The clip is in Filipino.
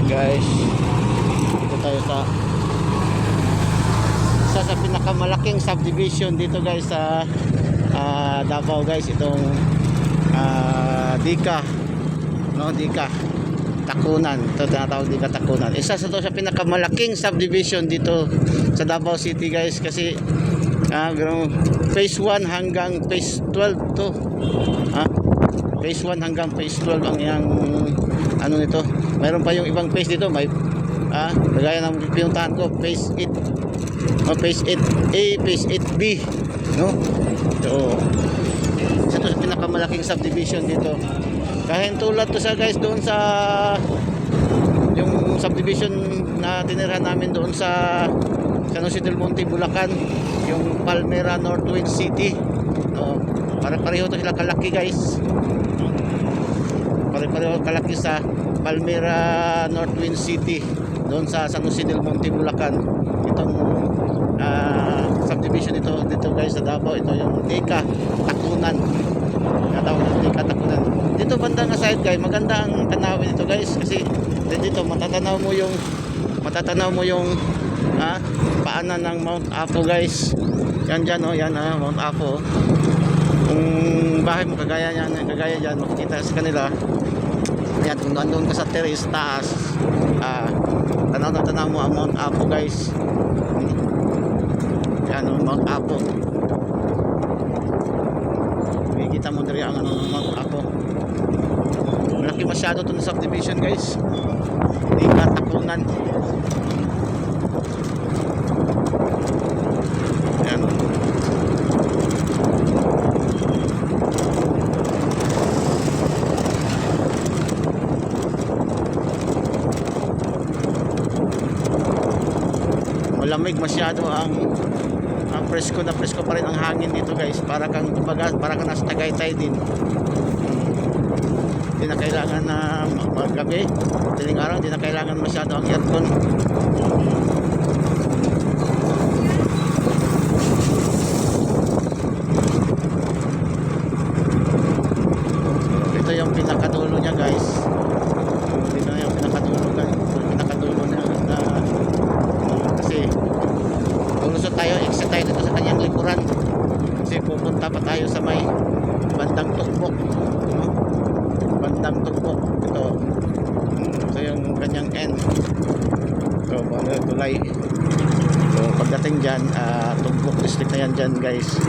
guys, dito tayo sa pinakamalaking subdivision dito guys sa Davao guys. Itong Dika, no, Dika Takunan, ito tinatawag Dika Takunan. Isa sa to sa pinakamalaking subdivision dito sa Davao City guys, kasi phase 1 hanggang phase 12 to, phase 1 hanggang phase 12 ang yang ano nito. Mayroon pa yung ibang phase dito, may kagaya ng pinuntahan ko, phase 8, phase 8A, phase 8B, no. So ito sa pinakamalaking subdivision dito. Kahit tulad to sa guys doon sa yung subdivision na tinirahan namin doon sa San Jose del Monte, Bulacan, yung Palmera Northwind City. No, pare-pareho to sila kalaki guys. Pare-pareho kalaki sa Palmera Northwind City doon sa San Jose del Monte, Bulacan. Itong subdivision dito guys sa Davao, ito yung Dika Takunan. Natawag ng Dika Takunan. Dito bandang side guys, maganda ang tanawin dito guys, kasi dito matatanaw mo yung paanan ng Mount Apo guys. Yan dyan, oh, yan, Mount Apo. Kung bahay mo kagaya dyan, makikita sa kanila. Yan, kung nandun ka sa terrace taas, tanaw mo ang Mount Apo guys. Yan, Mount Apo. Makikita mo diri ang Mount Apo. Malaki masyado ito na subdivision guys. Dika Takunan. Yan. Malamig masyado ang presko pa rin ang hangin dito guys. Para kang nasa Tagaytay din. Hindi na kailangan na magabi, tiling araw, hindi na kailangan masyado ang aircon. Ito yung pinakadulo niya guys. Ito yung pinakadulo guys. Pinakadulo niya kasi lulusot tayo, exit tayo dito sa kanyang likuran, kasi pupunta pa tayo sa may bandang Tukbok, no? Bandang Tukbok ito. So yung kanyang end, so tulay. So pagdating dyan, Tukbok district na yan dyan guys.